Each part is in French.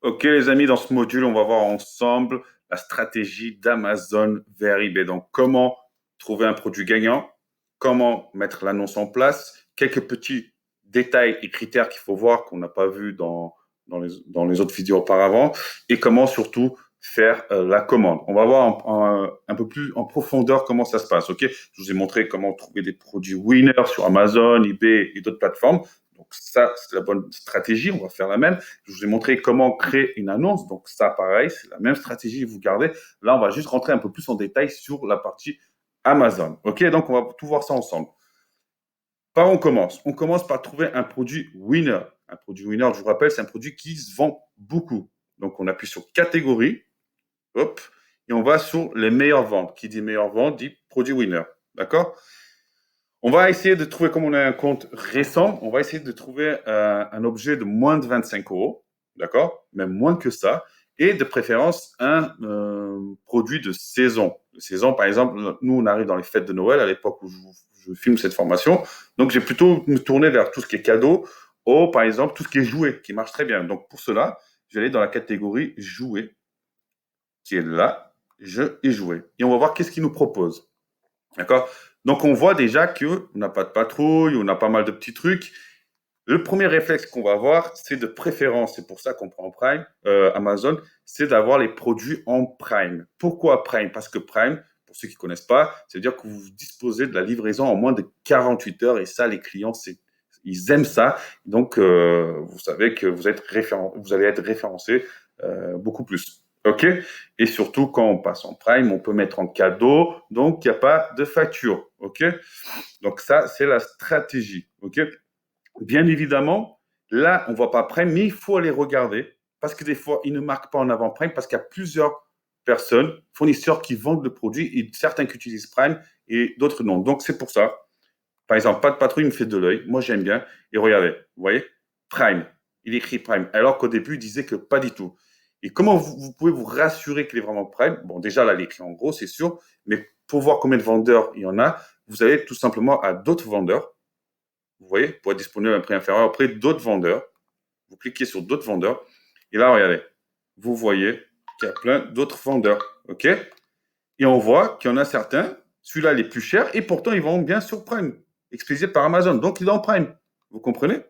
Ok les amis, dans ce module, on va voir ensemble la stratégie d'Amazon vers eBay. Donc, comment trouver un produit gagnant, comment mettre l'annonce en place, quelques petits détails et critères qu'il faut voir qu'on n'a pas vu dans les autres vidéos auparavant, et comment surtout faire la commande. On va voir un peu plus en profondeur comment ça se passe. Ok, je vous ai montré comment trouver des produits winners sur Amazon, eBay et d'autres plateformes. Donc ça, c'est la bonne stratégie. On va faire la même. Je vous ai montré comment créer une annonce. Donc ça, pareil, c'est la même stratégie que vous gardez. Là, on va juste rentrer un peu plus en détail sur la partie Amazon. OK, donc on va tout voir ça ensemble. Par où on commence? On commence par trouver un produit winner. Un produit winner, je vous rappelle, c'est un produit qui se vend beaucoup. Donc on appuie sur catégorie, hop, et on va sur les meilleures ventes. Qui dit meilleures ventes dit produit winner. D'accord? On va essayer de trouver, comme on a un compte récent, on va essayer de trouver un objet de moins de 25 euros, d'accord? Même moins que ça. Et de préférence, un produit de saison. De saison, par exemple, nous, on arrive dans les fêtes de Noël, à l'époque où je filme cette formation. Donc, j'ai plutôt me tourner vers tout ce qui est cadeau, ou par exemple, tout ce qui est jouet, qui marche très bien. Donc, pour cela, je vais aller dans la catégorie jouet, qui est là, jeux et jouets. Et on va voir qu'est-ce qu'il nous propose. D'accord? Donc, on voit déjà qu'on n'a pas de patrouille, on a pas mal de petits trucs. Le premier réflexe qu'on va avoir, c'est de préférence, c'est pour ça qu'on prend Prime, Amazon, c'est d'avoir les produits en Prime. Pourquoi Prime? Parce que Prime, pour ceux qui ne connaissent pas, c'est-à-dire que vous disposez de la livraison en moins de 48 heures et ça, les clients, ils aiment ça. Donc, vous savez que vous allez être référencé beaucoup plus. OK? Et surtout, quand on passe en Prime, on peut mettre en cadeau, donc il n'y a pas de facture. OK? Donc, ça, c'est la stratégie. OK? Bien évidemment, là, on ne voit pas Prime, mais il faut aller regarder parce que des fois, ils ne marquent pas en avant Prime parce qu'il y a plusieurs personnes, fournisseurs qui vendent le produit et certains qui utilisent Prime et d'autres non. Donc, c'est pour ça. Par exemple, pas de patrouille me fait de l'œil. Moi, j'aime bien. Et regardez, vous voyez, Prime. Il écrit Prime. Alors qu'au début, il disait que pas du tout. Et comment vous pouvez vous rassurer qu'il est vraiment Prime? Bon, déjà, là, il est écrit en gros, c'est sûr. Mais pour voir combien de vendeurs il y en a, vous allez tout simplement à d'autres vendeurs. Vous voyez, pour être disponible à un prix inférieur auprès d'autres vendeurs. Vous cliquez sur d'autres vendeurs. Et là, regardez, vous voyez qu'il y a plein d'autres vendeurs. OK? Et on voit qu'il y en a certains, celui-là, il est plus cher, et pourtant, ils vendent bien sur Prime, expédié par Amazon. Donc, il est en Prime. Vous comprenez?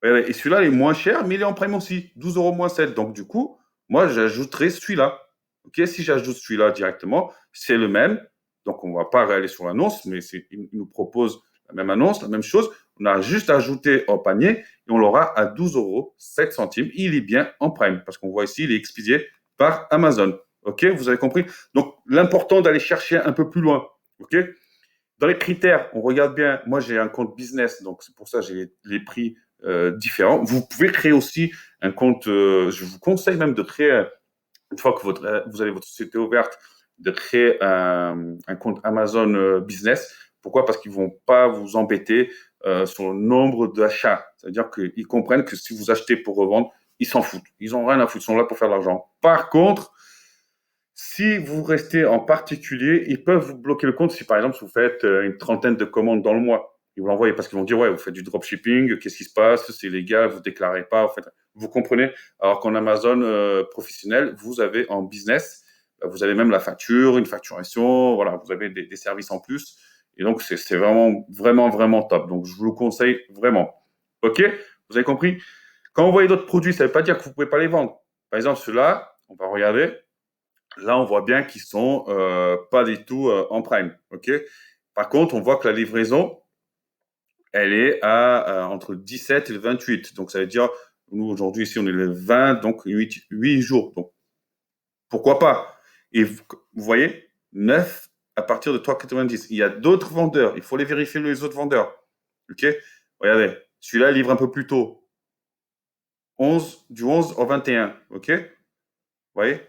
Et celui-là, il est moins cher, mais il est en Prime aussi. 12 euros moins 7. Donc, du coup, moi, j'ajouterai celui-là. OK? Si j'ajoute celui-là directement, c'est le même. Donc, on ne va pas aller sur l'annonce, mais il nous propose la même annonce, la même chose. On a juste ajouté au panier et on l'aura à 12 euros 7 centimes. Il est bien en Prime parce qu'on voit ici, il est expédié par Amazon. OK? Vous avez compris? Donc, l'important d'aller chercher un peu plus loin. OK? Dans les critères, on regarde bien. Moi, j'ai un compte business, donc c'est pour ça que j'ai les prix différents. Vous pouvez créer aussi un compte. Je vous conseille même de créer, une fois que vous avez votre société ouverte, de créer un compte Amazon Business. Pourquoi? Parce qu'ils ne vont pas vous embêter sur le nombre d'achats. C'est-à-dire qu'ils comprennent que si vous achetez pour revendre, ils s'en foutent. Ils n'ont rien à foutre. Ils sont là pour faire de l'argent. Par contre, si vous restez en particulier, ils peuvent vous bloquer le compte si, par exemple, vous faites une trentaine de commandes dans le mois. Ils vous l'envoient parce qu'ils vont dire, ouais, vous faites du dropshipping, qu'est-ce qui se passe? C'est légal, vous ne déclarez pas. Vous comprenez? Alors qu'en Amazon professionnel, vous avez en business, vous avez même la facture, une facturation, voilà, vous avez des services en plus. Et donc, c'est vraiment, vraiment, vraiment top. Donc, je vous le conseille vraiment. OK? Vous avez compris? Quand vous voyez d'autres produits, ça ne veut pas dire que vous ne pouvez pas les vendre. Par exemple, ceux-là, on va regarder. Là, on voit bien qu'ils sont pas du tout en prime. OK? Par contre, on voit que la livraison, elle est à entre 17 et le 28. Donc, ça veut dire, nous, aujourd'hui, ici, on est le 20, donc 8 jours. Donc, pourquoi pas? Et vous voyez, 9 à partir de 3,90. Il y a d'autres vendeurs. Il faut les vérifier, les autres vendeurs. OK? Regardez, celui-là livre un peu plus tôt. 11 au 21. OK? Vous voyez?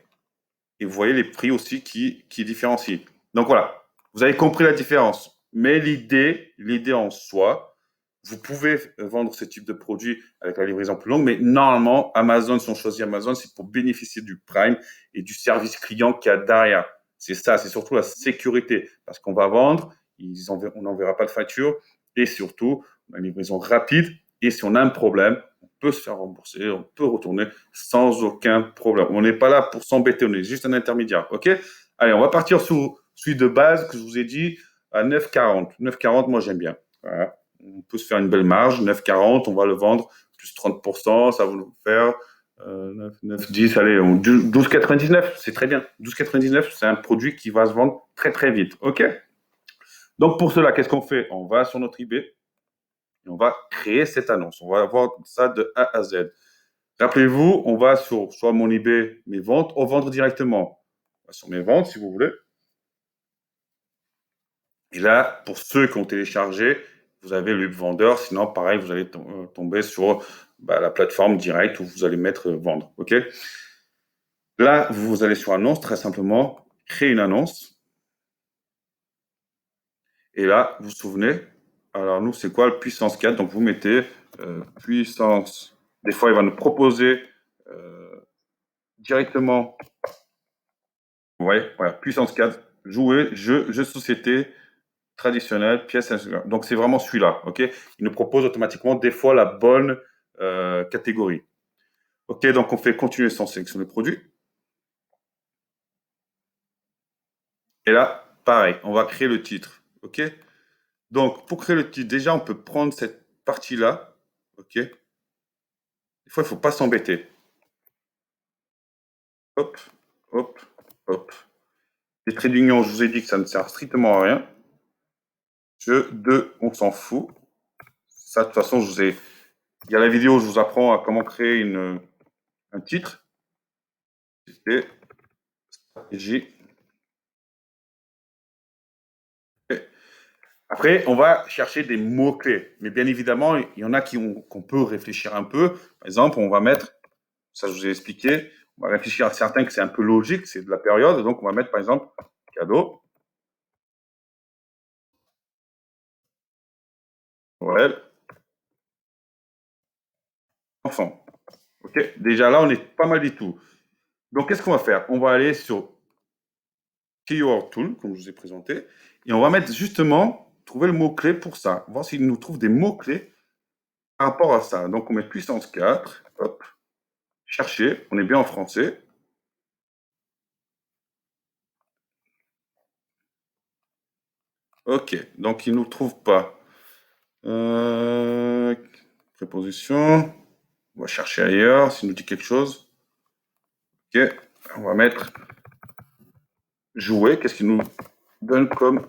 Et vous voyez les prix aussi qui différencient. Donc voilà, vous avez compris la différence. Mais l'idée en soi, vous pouvez vendre ce type de produit avec la livraison plus longue, mais normalement, Amazon, si on choisit Amazon, c'est pour bénéficier du Prime et du service client qu'il y a derrière. C'est ça, c'est surtout la sécurité. Parce qu'on va vendre, on n'enverra pas de facture et surtout, une livraison rapide. Et si on a un problème, peut se faire rembourser, on peut retourner sans aucun problème. On n'est pas là pour s'embêter, on est juste un intermédiaire. OK? Allez, on va partir sur celui de base que je vous ai dit à 9,40. 9,40, moi j'aime bien. Voilà. On peut se faire une belle marge. 9,40, on va le vendre plus 30%, ça va nous faire 9, 10, allez, 12,99, c'est très bien. 12,99, c'est un produit qui va se vendre très très vite. OK? Donc pour cela, qu'est-ce qu'on fait? On va sur notre eBay et on va créer cette annonce. On va avoir ça de A à Z. Rappelez-vous, on va sur soit mon eBay, mes ventes, ou vendre directement. On va sur mes ventes, si vous voulez. Et là, pour ceux qui ont téléchargé, vous avez le vendeur. Sinon, pareil, vous allez tomber sur la plateforme directe où vous allez mettre vendre. OK? Là, vous allez sur annonce, très simplement, créer une annonce. Et là, vous vous souvenez, alors nous, c'est quoi le puissance 4? Donc, vous mettez puissance. Des fois, il va nous proposer directement, vous voyez, voilà, puissance 4, jouer, jeu de société, traditionnel, pièce. Donc, c'est vraiment celui-là, OK? Il nous propose automatiquement des fois la bonne catégorie. OK, donc on fait continuer sans sélectionner le produit. Et là, pareil, on va créer le titre, OK? Donc, pour créer le titre, déjà, on peut prendre cette partie-là, OK? Des fois, il ne faut pas s'embêter. Hop, hop, hop. Les traits d'union, je vous ai dit que ça ne sert strictement à rien. Jeu 2, on s'en fout. Ça, de toute façon, il y a la vidéo où je vous apprends à comment créer un titre. C'était stratégie. Après, on va chercher des mots-clés. Mais bien évidemment, il y en a qu'on peut réfléchir un peu. Par exemple, on va mettre, ça je vous ai expliqué, on va réfléchir à certains que c'est un peu logique, c'est de la période. Donc, on va mettre par exemple cadeau, Noël, enfant. OK? Déjà là, on est pas mal du tout. Donc, qu'est-ce qu'on va faire? On va aller sur Keyword Tool, comme je vous ai présenté, et on va mettre justement, trouver le mot-clé pour ça, voir s'il nous trouve des mots-clés par rapport à ça. Donc, on met puissance 4, hop, chercher, on est bien en français. OK, donc il ne nous trouve pas. Préposition, on va chercher ailleurs, s'il nous dit quelque chose. OK, on va mettre jouer, qu'est-ce qu'il nous donne comme...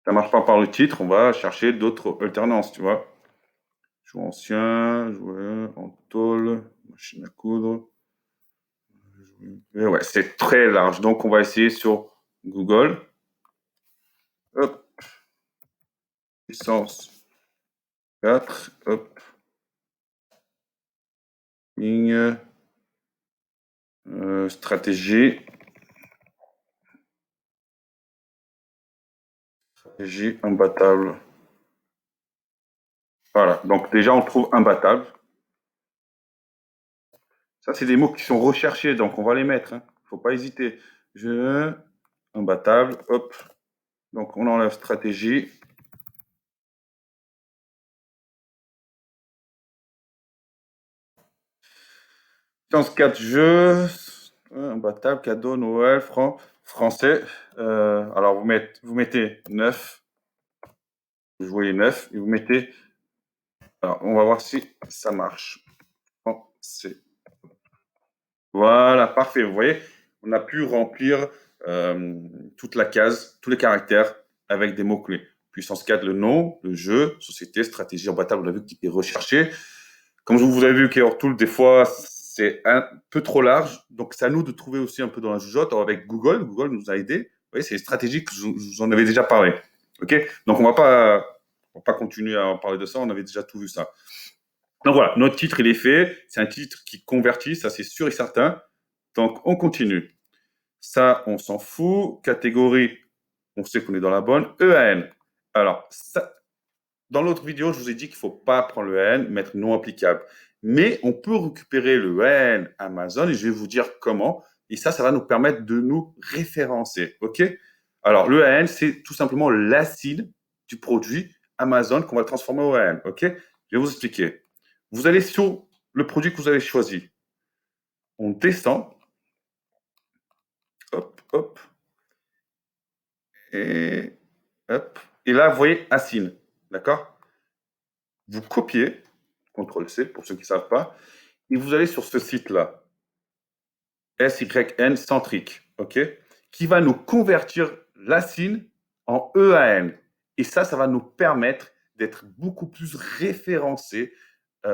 Ça ne marche pas par le titre, on va chercher d'autres alternances, tu vois. Jouer ancien, jouer en tôle, machine à coudre. Et ouais, c'est très large, donc on va essayer sur Google. Hop, puissance 4, hop, ligne, stratégie. Stratégie imbattable. Voilà, donc déjà on trouve imbattable. Ça, c'est des mots qui sont recherchés, donc on va les mettre. Il ne faut pas hésiter. Imbattable, hop. Donc on enlève stratégie. Science 4 jeux. Imbattable, cadeau, Noël, français. Alors vous mettez 9. Vous voyez 9 et vous mettez. Alors on va voir si ça marche. Français. Voilà, parfait. Vous voyez, on a pu remplir toute la case, tous les caractères avec des mots-clés. Puissance 4, le nom, le jeu, société, stratégie, imbattable, vous l'avez vu, qui est recherché. Comme vous avez vu, Keyword Tool, des fois, c'est un peu trop large. Donc, c'est à nous de trouver aussi un peu dans la jugeote. Alors, avec Google, Google nous a aidés. Vous voyez, c'est les stratégies que je vous en avais déjà parlé. OK? Donc, on ne va pas continuer à en parler de ça. On avait déjà tout vu ça. Donc voilà, notre titre, il est fait. C'est un titre qui convertit, ça c'est sûr et certain. Donc on continue. Ça, on s'en fout. Catégorie, on sait qu'on est dans la bonne. EAN. Alors, ça, dans l'autre vidéo, je vous ai dit qu'il ne faut pas prendre le EAN, mettre non applicable. Mais on peut récupérer le EAN Amazon et je vais vous dire comment. Et ça va nous permettre de nous référencer. OK? Alors, le EAN, c'est tout simplement l'acide du produit Amazon qu'on va le transformer au réel. OK? Je vais vous expliquer. Vous allez sur le produit que vous avez choisi. On descend. Hop, hop. Et hop. Et là, vous voyez Asine. D'accord? Vous copiez. CTRL-C pour ceux qui ne savent pas. Et vous allez sur ce site-là. SYN centrique. OK? Qui va nous convertir l'Asine en EAN. Et ça va nous permettre d'être beaucoup plus référencés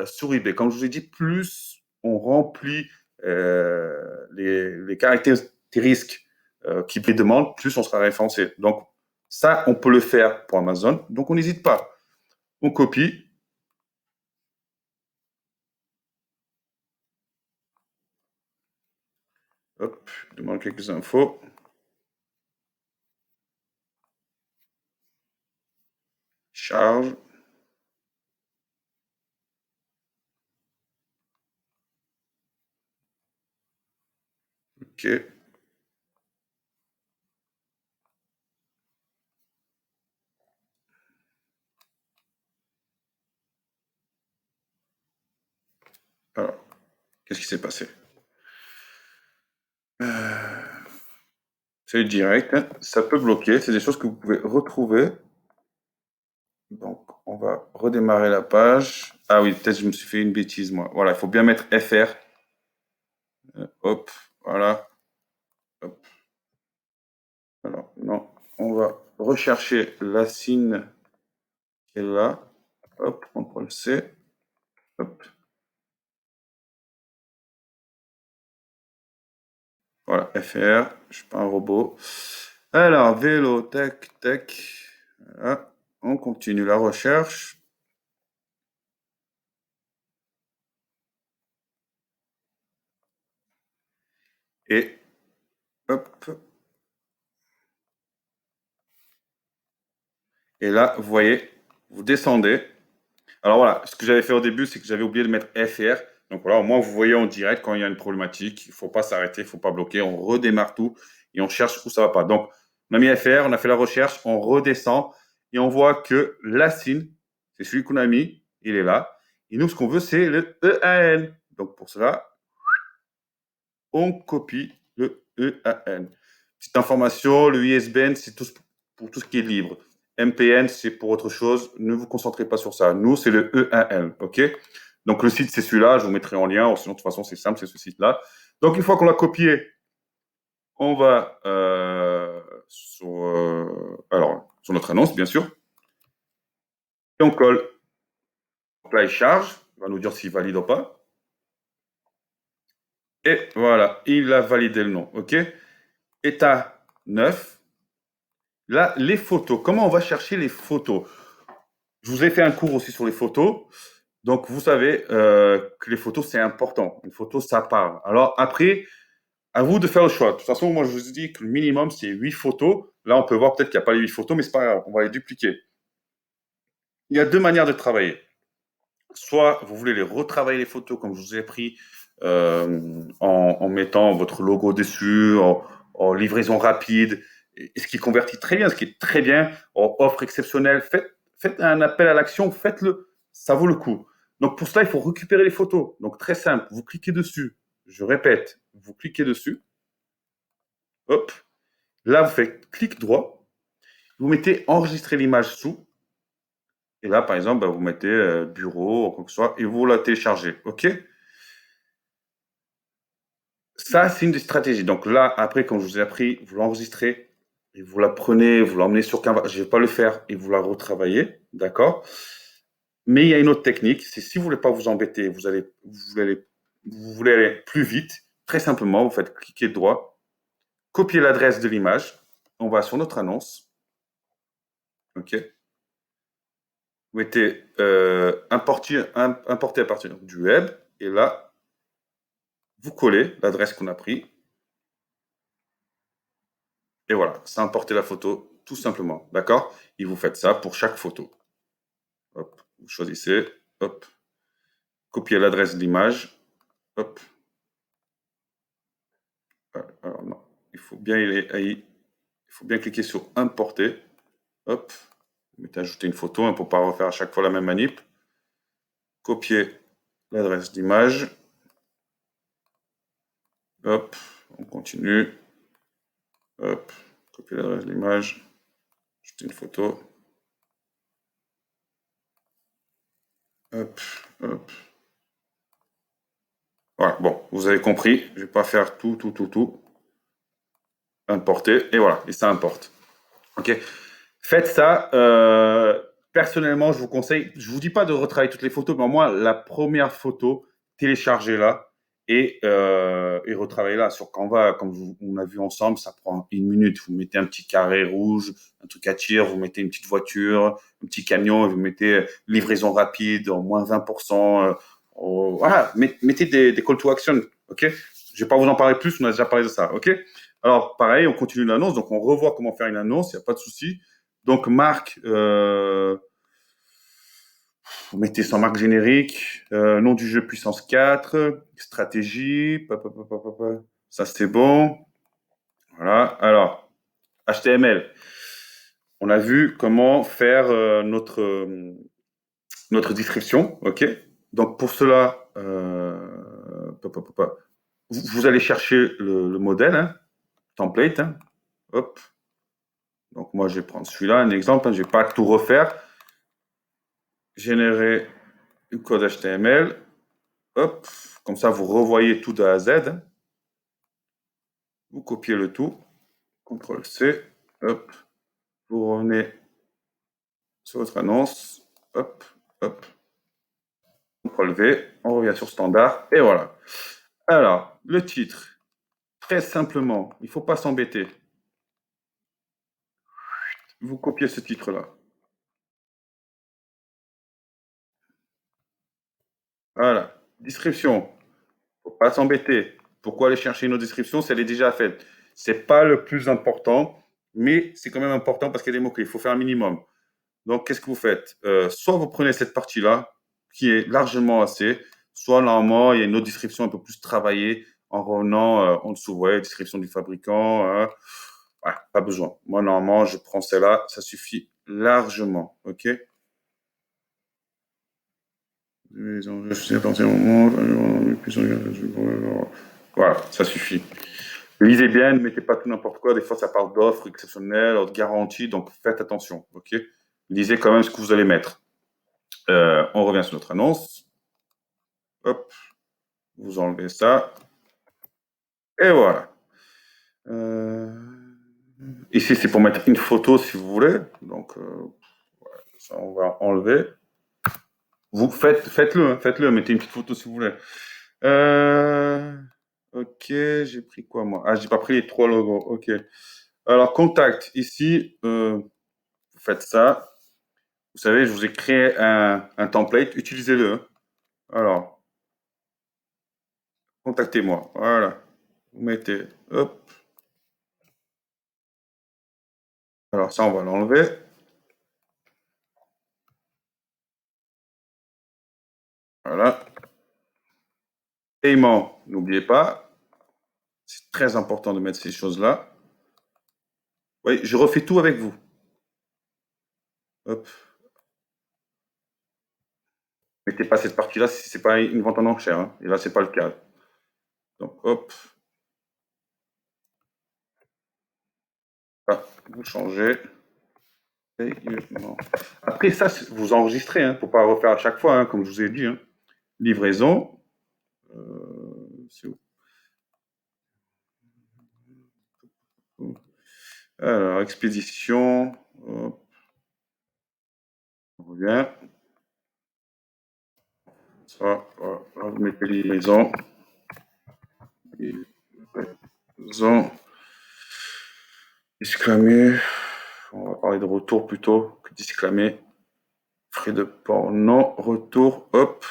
sur eBay. Comme je vous ai dit, plus on remplit les caractéristiques qui demandent, plus on sera référencé. Donc, ça, on peut le faire pour Amazon. Donc, on n'hésite pas. On copie. Hop, je demande quelques infos. Charge. OK. Alors, qu'est-ce qui s'est passé? C'est direct, hein. Ça peut bloquer. C'est des choses que vous pouvez retrouver. Donc, on va redémarrer la page. Ah oui, peut-être je me suis fait une bêtise, moi. Voilà, il faut bien mettre FR. Hop, voilà. Hop. Alors, non, on va rechercher la signe qui est là. Hop, CTRL-C. Hop. Voilà, FR. Je suis pas un robot. Alors, vélo, tac, tac. Voilà. On continue la recherche. Et hop. Et là, vous voyez, vous descendez. Alors voilà, ce que j'avais fait au début, c'est que j'avais oublié de mettre FR. Donc voilà, au moins vous voyez en direct quand il y a une problématique. Il ne faut pas s'arrêter, il ne faut pas bloquer. On redémarre tout et on cherche où ça ne va pas. Donc on a mis FR, on a fait la recherche, on redescend et on voit que l'ASIN, c'est celui qu'on a mis, il est là. Et nous, ce qu'on veut, c'est le EAN. Donc pour cela, on copie le EAN. Petite information, le ISBN, c'est pour tout ce qui est libre. MPN, c'est pour autre chose. Ne vous concentrez pas sur ça. Nous, c'est le EAN. OK? Donc, le site, c'est celui-là. Je vous mettrai en lien. Sinon, de toute façon, c'est simple, c'est ce site-là. Donc, une fois qu'on l'a copié, on va sur notre annonce, bien sûr. Et on colle. Donc là, il charge. Il va nous dire s'il valide ou pas. Et voilà, il a validé le nom. OK? État 9. Là, les photos. Comment on va chercher les photos? Je vous ai fait un cours aussi sur les photos. Donc, vous savez que les photos, c'est important. Une photo, ça parle. Alors, après, à vous de faire le choix. De toute façon, moi, je vous dis que le minimum, c'est 8 photos. Là, on peut voir peut-être qu'il n'y a pas les 8 photos, mais c'est pas grave. On va les dupliquer. Il y a deux manières de travailler. Soit vous voulez les retravailler les photos comme je vous ai pris en mettant votre logo dessus, en livraison rapide, et ce qui convertit très bien, ce qui est très bien, en offre exceptionnelle. Faites un appel à l'action, faites-le, ça vaut le coup. Donc pour cela, il faut récupérer les photos. Donc très simple, vous cliquez dessus. Je répète, vous cliquez dessus. Hop, là vous faites clic droit. Vous mettez enregistrer l'image sous. Et là, par exemple, bah, vous mettez bureau, ou quoi que ce soit, et vous la téléchargez. OK? Ça, c'est une des stratégies. Donc là, après, quand je vous ai appris, vous l'enregistrez et vous la prenez, vous l'emmenez sur Canva. Je ne vais pas le faire et vous la retravaillez, d'accord? Mais il y a une autre technique, c'est si vous ne voulez pas vous embêter, vous voulez aller plus vite, très simplement, vous faites cliquer droit, copier l'adresse de l'image, on va sur notre annonce, ok? Vous mettez importer à partir du web, et là, vous collez l'adresse qu'on a pris, et voilà, ça a importé la photo, tout simplement, d'accord? Et vous faites ça pour chaque photo. Hop, vous choisissez, hop, copier l'adresse de l'image, hop. Alors non, il faut bien cliquer sur importer, hop. Vous mettez ajouter une photo hein, pour ne pas refaire à chaque fois la même manip. Copier l'adresse d'image. Hop, on continue. Hop, copier l'adresse d'image. Ajouter une photo. Hop, hop. Voilà, bon, vous avez compris. Je ne vais pas faire tout. Importer, et voilà, et ça importe. Ok. Faites ça. Personnellement, je vous conseille, je vous dis pas de retravailler toutes les photos, mais au moins la première photo, téléchargez-la et retravaillez-la sur Canva. Comme on a vu ensemble, ça prend 1 minute. Vous mettez un petit carré rouge, un truc à tir, vous mettez une petite voiture, un petit camion, et vous mettez livraison rapide, en moins 20%. Voilà, mettez des call to action. Ok. Je vais pas vous en parler plus, on a déjà parlé de ça. Ok. Alors, pareil, on continue l'annonce. Donc, on revoit comment faire une annonce, il n'y a pas de souci. Donc, marque, vous mettez sans marque générique, nom du jeu puissance 4, stratégie, ça c'est bon. Voilà. Alors, HTML. On a vu comment faire notre description. OK. Donc, pour cela, vous allez chercher le modèle, hein, template. Hein. Hop. Donc, moi, je vais prendre celui-là, un exemple. Hein, je ne vais pas tout refaire. Générer le code HTML. Hop. Comme ça, vous revoyez tout de A à Z. Vous copiez le tout. CTRL-C. Hop. Vous revenez sur votre annonce. Hop. Hop. CTRL-V. On revient sur standard. Et voilà. Alors, le titre. Très simplement, il ne faut pas s'embêter. Vous copiez ce titre-là. Voilà. Description. Il ne faut pas s'embêter. Pourquoi aller chercher une autre description si elle est déjà faite? Ce n'est pas le plus important, mais c'est quand même important parce qu'il y a des mots-clés. Il faut faire un minimum. Donc, qu'est-ce que vous faites? Soit vous prenez cette partie-là, qui est largement assez, soit normalement, il y a une autre description un peu plus travaillée en revenant en dessous. Vous voyez, description du fabricant. Ouais, pas besoin. Moi, normalement, je prends celle-là, ça suffit largement. OK? Voilà, ça suffit. Lisez bien, ne mettez pas tout n'importe quoi. Des fois, ça parle d'offres exceptionnelles, de garanties, donc faites attention. OK? Lisez quand même ce que vous allez mettre. On revient sur notre annonce. Hop, vous enlevez ça. Et voilà. Ici, c'est pour mettre une photo si vous voulez. Donc, ça, on va enlever. Vous faites-le, hein, faites-le. Mettez une petite photo si vous voulez. Ok, j'ai pris quoi moi? Ah, j'ai pas pris les 3 logos. Ok. Alors, contact. Ici, vous faites ça. Vous savez, je vous ai créé un template. Utilisez-le. Hein. Alors, contactez-moi. Voilà. Vous mettez. Hop. Alors, ça, on va l'enlever. Voilà. Paiement, n'oubliez pas. C'est très important de mettre ces choses-là. Oui, je refais tout avec vous. Hop. Mettez pas cette partie-là si c'est pas une vente en enchère. Hein. Et là, c'est pas le cas. Donc, hop. Ah, vous changez. Après, ça, vous enregistrez. Hein, pour pas refaire à chaque fois, hein, comme je vous ai dit. Hein. Livraison. Alors, expédition. Hop, on revient. Ça, voilà, vous mettez livraison. Livraison. Disclamer. On va parler de retour plutôt que disclamer. Frais de port, non. Retour, hop,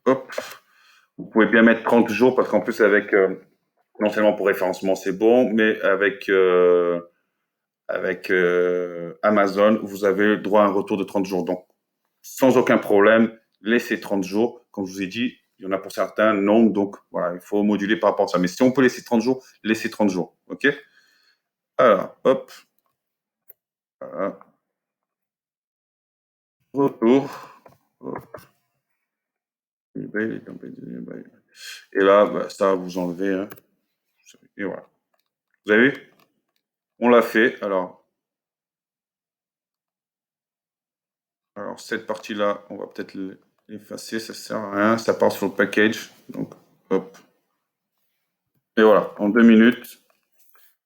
hop. Vous pouvez bien mettre 30 jours parce qu'en plus, avec, non seulement pour référencement, c'est bon, mais avec Amazon, vous avez le droit à un retour de 30 jours. Donc, sans aucun problème, laissez 30 jours. Comme je vous ai dit, il y en a pour certains, non. Donc, voilà, il faut moduler par rapport à ça. Mais si on peut laisser 30 jours, laissez 30 jours. OK? Alors, hop. Voilà. Retour. Et là, bah, ça, vous enlevez. Hein. Et voilà. Vous avez vu? On l'a fait. Alors cette partie-là, on va peut-être l'effacer. Ça sert à rien. Ça part sur le package. Donc, hop. Et voilà, en 2 minutes.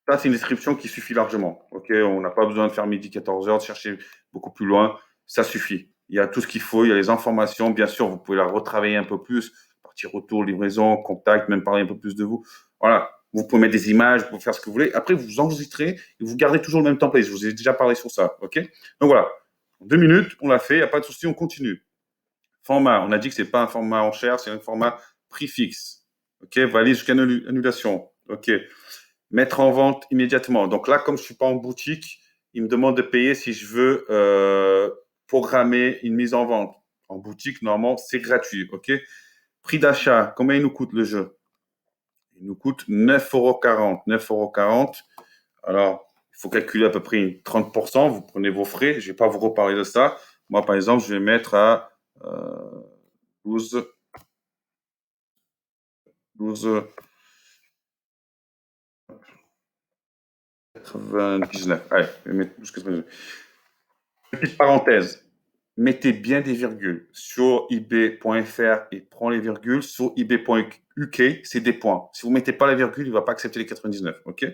Ça, c'est une description qui suffit largement. Ok, on n'a pas besoin de faire midi 14 heures, de chercher beaucoup plus loin. Ça suffit. Il y a tout ce qu'il faut, il y a les informations. Bien sûr, vous pouvez la retravailler un peu plus, partie retour, livraison, contact, même parler un peu plus de vous. Voilà. Vous pouvez mettre des images, vous pouvez faire ce que vous voulez. Après, vous enregistrez et vous gardez toujours le même template. Je vous ai déjà parlé sur ça. Ok. Donc voilà. En 2 minutes, on l'a fait. Il n'y a pas de souci, on continue. Format. On a dit que c'est pas un format en chair, c'est un format prix fixe. Ok. Valide jusqu'à annulation. Ok. Mettre en vente immédiatement. Donc là, comme je ne suis pas en boutique, il me demande de payer si je veux programmer une mise en vente. En boutique, normalement, c'est gratuit. OK? Prix d'achat, combien il nous coûte le jeu? Il nous coûte 9,40 €. 9,40 €. Alors, il faut calculer à peu près 30%. Vous prenez vos frais. Je ne vais pas vous reparler de ça. Moi, par exemple, je vais mettre à 12, 12, 99. Allez, je vais mettre 12,99. Petite parenthèse, mettez bien des virgules. Sur ebay.fr, et prend les virgules. Sur ebay.uk, c'est des points. Si vous ne mettez pas la virgule, il ne va pas accepter les 99. OK?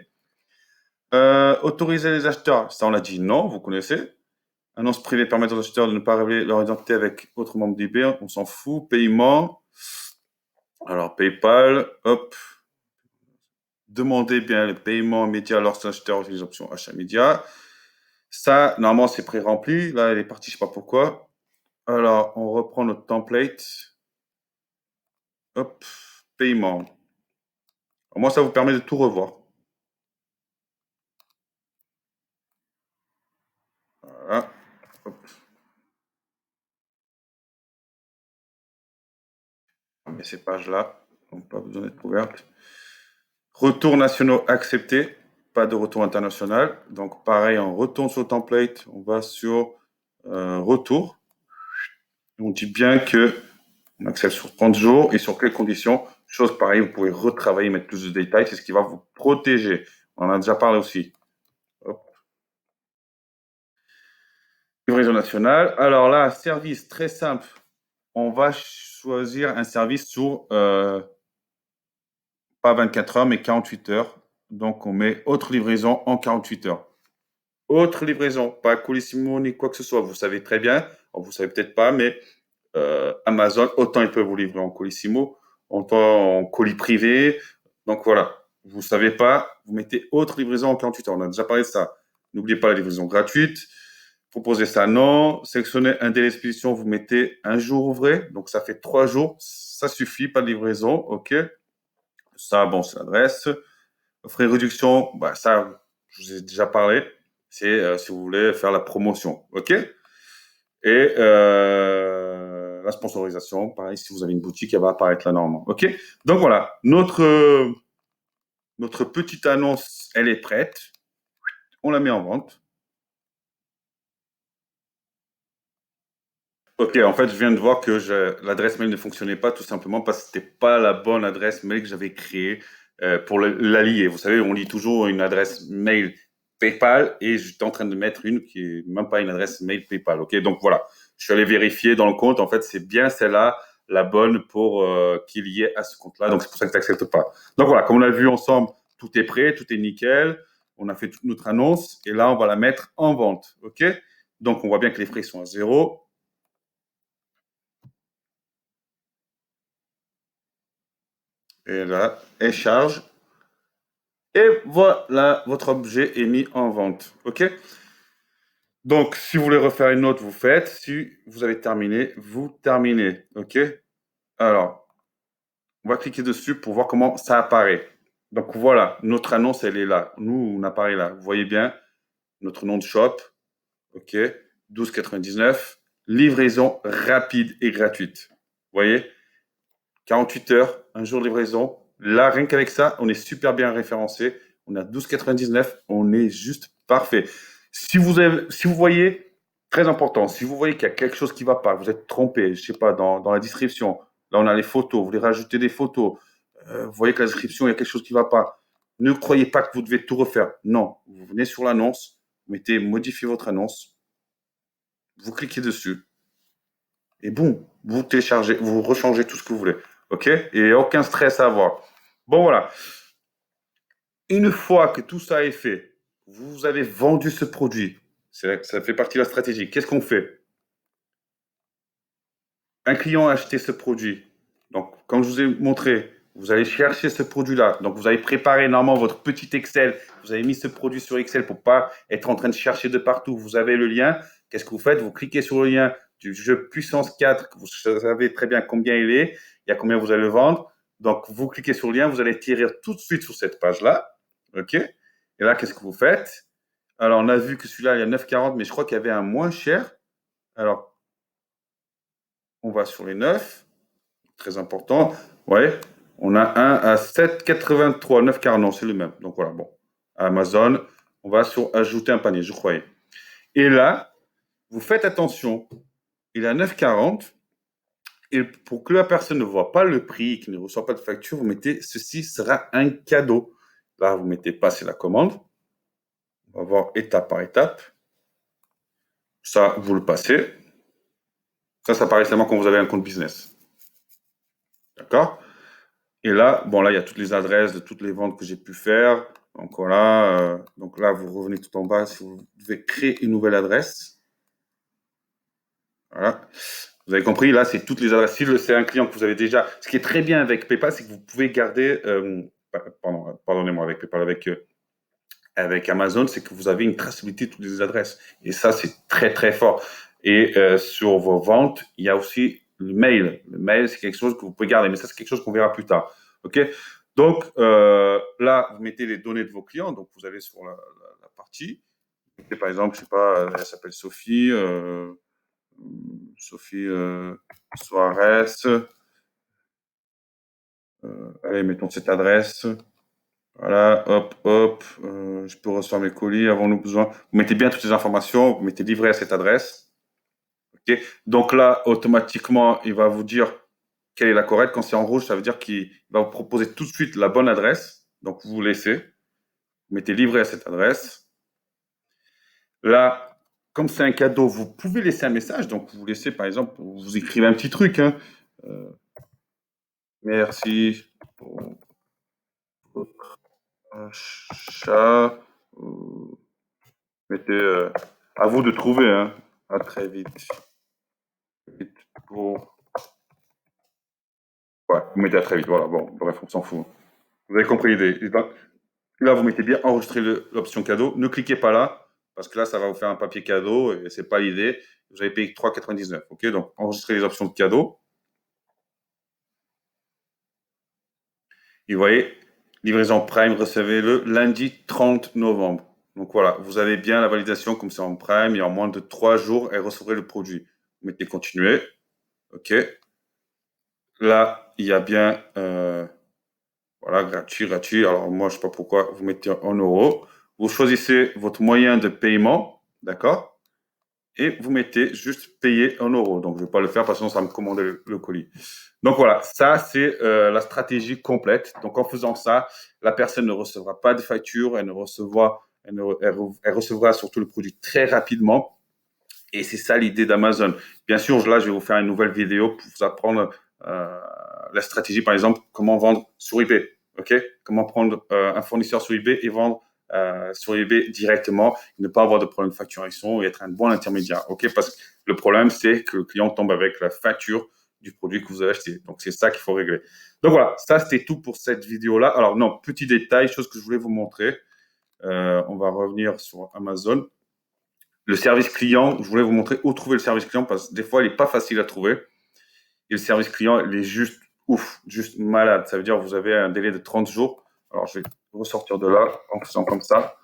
Autoriser les acheteurs, ça on l'a dit non, vous connaissez. Annonce privée permet aux acheteurs de ne pas révéler leur identité avec autre membre d'eBay, on s'en fout. Paiement, alors PayPal, hop. Demandez bien le paiement média lorsqu'un acheteur utilise l'option achat média. Ça, normalement, c'est pré-rempli. Là, elle est partie, je ne sais pas pourquoi. Alors, on reprend notre template. Hop, paiement. Moi, ça vous permet de tout revoir. Voilà. Hop. Mais ces pages-là n'ont pas besoin d'être ouvertes. Retours nationaux acceptés. Pas de retour international. Donc, pareil, on retourne sur le template. On va sur retour. On dit bien que on accepte sur 30 jours et sur quelles conditions. Chose pareille, vous pouvez retravailler, mettre plus de détails. C'est ce qui va vous protéger. On en a déjà parlé aussi. Hop. Livraison nationale. Alors là, service très simple. On va choisir un service sur pas 24 heures, mais 48 heures. Donc, on met autre livraison en 48 heures. Autre livraison, pas Colissimo ni quoi que ce soit. Vous savez très bien, vous ne savez peut-être pas, mais Amazon, autant ils peuvent vous livrer en Colissimo, autant en colis privé. Donc voilà, vous ne savez pas, vous mettez autre livraison en 48 heures. On a déjà parlé de ça. N'oubliez pas la livraison gratuite. Proposez ça, non. Sélectionnez un délai d'expédition, vous mettez un jour ouvré. Donc ça fait 3 jours. Ça suffit, pas de livraison. OK. Ça, bon, c'est l'adresse. Frais de réduction, bah, ça, je vous ai déjà parlé. C'est si vous voulez faire la promotion. OK? Et la sponsorisation, pareil, si vous avez une boutique, elle va apparaître là normalement. OK? Donc voilà, notre petite annonce, elle est prête. On la met en vente. Ok, en fait, je viens de voir que l'adresse mail ne fonctionnait pas tout simplement parce que c'était pas la bonne adresse mail que j'avais créée pour la lier. Vous savez, on lit toujours une adresse mail PayPal et j'étais en train de mettre une qui est même pas une adresse mail PayPal. Ok, donc voilà, je suis allé vérifier dans le compte. En fait, c'est bien celle-là la bonne pour qu'il y ait à ce compte-là. Donc c'est pour ça que tu n'acceptes pas. Donc voilà, comme on l'a vu ensemble, tout est prêt, tout est nickel. On a fait toute notre annonce et là, on va la mettre en vente. Ok, donc on voit bien que les frais sont à 0. Et là, elle charge. Et voilà, votre objet est mis en vente. OK? Donc, si vous voulez refaire une note, vous faites. Si vous avez terminé, vous terminez. OK? Alors, on va cliquer dessus pour voir comment ça apparaît. Donc, voilà, notre annonce, elle est là. Nous, on apparaît là. Vous voyez bien notre nom de shop. OK? 12,99. Livraison rapide et gratuite. Vous voyez? 48 heures, un jour de livraison. Là, rien qu'avec ça, on est super bien référencé. On a 12,99. On est juste parfait. Si vous voyez Très important. Si vous voyez qu'il y a quelque chose qui ne va pas, vous êtes trompé, je ne sais pas, dans la description, là on a les photos, vous voulez rajouter des photos, vous voyez que la description, il y a quelque chose qui ne va pas. Ne croyez pas que vous devez tout refaire. Non, vous venez sur l'annonce, vous mettez modifier votre annonce, vous cliquez dessus et boum, vous téléchargez, vous rechangez tout ce que vous voulez. OK? Et aucun stress à avoir. Bon, voilà. Une fois que tout ça est fait, vous avez vendu ce produit. Ça fait partie de la stratégie. Qu'est-ce qu'on fait? Un client a acheté ce produit. Donc, comme je vous ai montré, vous allez chercher ce produit-là. Donc, vous avez préparé normalement votre petit Excel. Vous avez mis ce produit sur Excel pour ne pas être en train de chercher de partout. Vous avez le lien. Qu'est-ce que vous faites? Vous cliquez sur le lien du jeu Puissance 4. Vous savez très bien combien il est. Il y a combien vous allez le vendre. Donc, vous cliquez sur le lien. Vous allez tirer tout de suite sur cette page-là. OK? Et là, qu'est-ce que vous faites? Alors, on a vu que celui-là, il y a 9,40, mais je crois qu'il y avait un moins cher. Alors, on va sur les 9. Très important. Ouais, on a un à 7,83, 9,40, non, c'est le même. Donc voilà, bon. Amazon, on va sur ajouter un panier, je croyais. Et là, vous faites attention, il est à 9,40. Et pour que la personne ne voit pas le prix, qu'il ne reçoit pas de facture, vous mettez ceci sera un cadeau. Là, vous mettez passer la commande. On va voir étape par étape. Ça, vous le passez. Ça paraît seulement quand vous avez un compte business. D'accord? Et là, bon, là, il y a toutes les adresses de toutes les ventes que j'ai pu faire. Donc voilà, donc là, vous revenez tout en bas. Si vous devez créer une nouvelle adresse. Voilà. Vous avez compris, là, c'est toutes les adresses. Si c'est un client que vous avez déjà. Ce qui est très bien avec PayPal, c'est que vous pouvez garder. Pardonnez-moi, avec PayPal, avec Amazon, c'est que vous avez une traçabilité de toutes les adresses. Et ça, c'est très, très fort. Et sur vos ventes, il y a aussi le mail. Le mail, c'est quelque chose que vous pouvez garder. Mais ça, c'est quelque chose qu'on verra plus tard. OK? Donc, là, vous mettez les données de vos clients. Donc, vous allez sur la partie. Par exemple, je ne sais pas, elle s'appelle Sophie. Sophie Soares. Allez, mettons cette adresse. Voilà, hop, hop. Je peux recevoir mes colis. Avons-nous besoin? Vous mettez bien toutes les informations. Vous mettez livré à cette adresse. OK? Donc là, automatiquement, il va vous dire quelle est la correcte. Quand c'est en rouge, ça veut dire qu'il va vous proposer tout de suite la bonne adresse. Donc, vous laissez. Vous mettez livré à cette adresse. Là, comme c'est un cadeau, vous pouvez laisser un message. Donc, vous laissez, par exemple, vous écrivez un petit truc. Hein. Merci pour votre achat. Mettez à vous de trouver. Hein. À très vite. Pour... Ouais, vous mettez à très vite. Voilà, bon, bref, on s'en fout. Vous avez compris l'idée. Là, vous mettez bien enregistrer l'option cadeau. Ne cliquez pas là, parce que là, ça va vous faire un papier cadeau et c'est pas l'idée. Vous avez payé 3,99. OK? Donc, enregistrez les options de cadeau. Et vous voyez, livraison Prime, recevez-le lundi 30 novembre. Donc voilà, vous avez bien la validation comme c'est en Prime et en moins de 3 jours, elle recevrait le produit. Vous mettez continuer. OK. Là, il y a bien, voilà, gratuit, gratuit. Alors moi, je ne sais pas pourquoi, vous mettez en euros. Vous choisissez votre moyen de paiement, d'accord? Et vous mettez juste payer en euros. Donc, je ne vais pas le faire parce que sinon, ça va me commander le colis. Donc, voilà, ça, c'est la stratégie complète. Donc, en faisant ça, la personne ne recevra pas de facture, elle recevra surtout le produit très rapidement. Et c'est ça l'idée d'Amazon. Bien sûr, là, je vais vous faire une nouvelle vidéo pour vous apprendre la stratégie, par exemple, comment vendre sur eBay. OK? Comment prendre un fournisseur sur eBay et vendre sur eBay directement, ne pas avoir de problème de facturation et être un bon intermédiaire. OK? Parce que le problème, c'est que le client tombe avec la facture du produit que vous avez acheté. Donc, c'est ça qu'il faut régler. Donc, voilà, ça, c'était tout pour cette vidéo-là. Alors, non, petit détail, chose que je voulais vous montrer. On va revenir sur Amazon. Le service client, je voulais vous montrer où trouver le service client parce que des fois, il n'est pas facile à trouver. Et le service client, il est juste ouf, juste malade. Ça veut dire que vous avez un délai de 30 jours. Alors, je vais ressortir de là en faisant comme ça.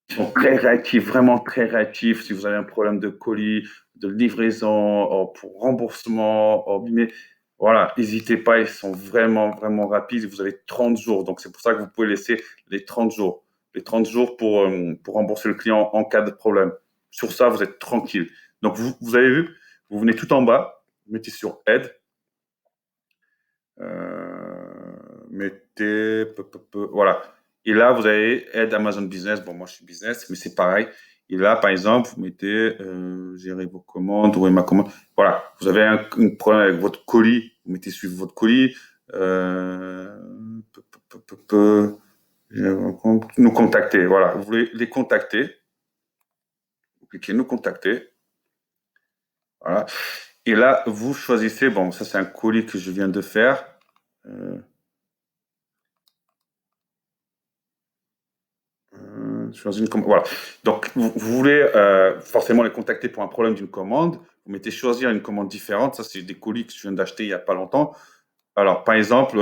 Ils sont très réactifs, vraiment très réactifs. Si vous avez un problème de colis, de livraison, pour remboursement, mais voilà, n'hésitez pas, ils sont vraiment, vraiment rapides. Vous avez 30 jours. Donc, c'est pour ça que vous pouvez laisser les 30 jours. Les 30 jours pour rembourser le client en cas de problème. sur ça, vous êtes tranquille. Donc, vous avez vu, vous venez tout en bas, vous mettez sur aide, mettez, voilà. Et là, vous avez aide Amazon Business. Bon, moi, je suis business, mais c'est pareil. Et là, par exemple, vous mettez gérer vos commandes, trouver ma commande. Voilà, vous avez un problème avec votre colis, vous mettez suivre votre colis. Euh, nous contacter. Voilà, vous voulez les contacter. Vous cliquez nous contacter. Voilà. Et là, vous choisissez. Bon, ça, c'est un colis que je viens de faire. Euh, voilà. Donc, vous voulez forcément les contacter pour un problème d'une commande. Vous mettez choisir une commande différente. Ça, c'est des colis que je viens d'acheter il n'y a pas longtemps. Alors, par exemple,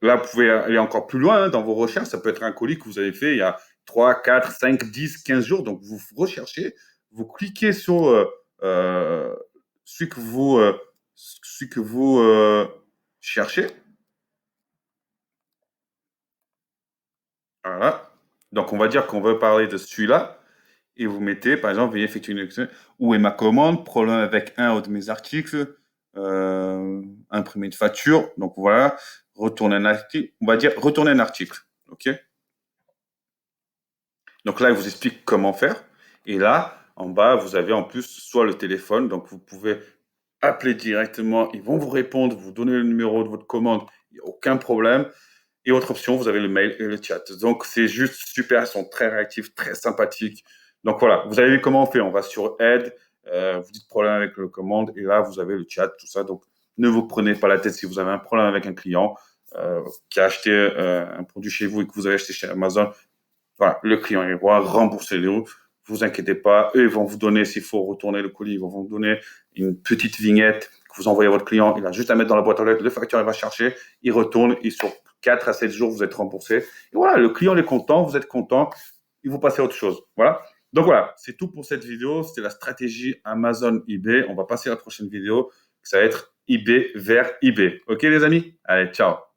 là, vous pouvez aller encore plus loin dans vos recherches. Ça peut être un colis que vous avez fait il y a 3, 4, 5, 10, 15 jours. Donc, vous recherchez, vous cliquez sur euh, celui que vous cherchez. Voilà. Donc, on va dire qu'on veut parler de celui-là. Et vous mettez, par exemple, veuillez effectuer une action. Où est ma commande? Problème avec un de mes articles. Imprimer une facture. Donc, voilà. Retourner un article. On va dire retourner un article. OK? Donc là, il vous explique comment faire. Et là, en bas, vous avez en plus soit le téléphone. Donc, vous pouvez appeler directement. Ils vont vous répondre, vous donner le numéro de votre commande. Il n'y a aucun problème. Et autre option, vous avez le mail et le chat. Donc, c'est juste super. Ils sont très réactifs, très sympathiques. Donc, voilà. Vous avez vu comment on fait. On va sur aide. Vous dites problème avec la commande. Et là, vous avez le chat, tout ça. Donc, ne vous prenez pas la tête si vous avez un problème avec un client qui a acheté un produit chez vous et que vous avez acheté chez Amazon. Voilà, le client il va rembourser le vous inquiétez pas. Eux, ils vont vous donner, s'il faut retourner le colis, ils vont vous donner une petite vignette que vous envoyez à votre client. Il a juste à mettre dans la boîte aux lettres. Le facteur, il va chercher, il retourne et sur 4 à 7 jours, vous êtes remboursé. Et voilà, le client est content, vous êtes content, il vous passe à autre chose. Voilà. Donc voilà, c'est tout pour cette vidéo. C'était la stratégie Amazon eBay. On va passer à la prochaine vidéo. Ça va être eBay vers eBay. OK, les amis? Allez, ciao.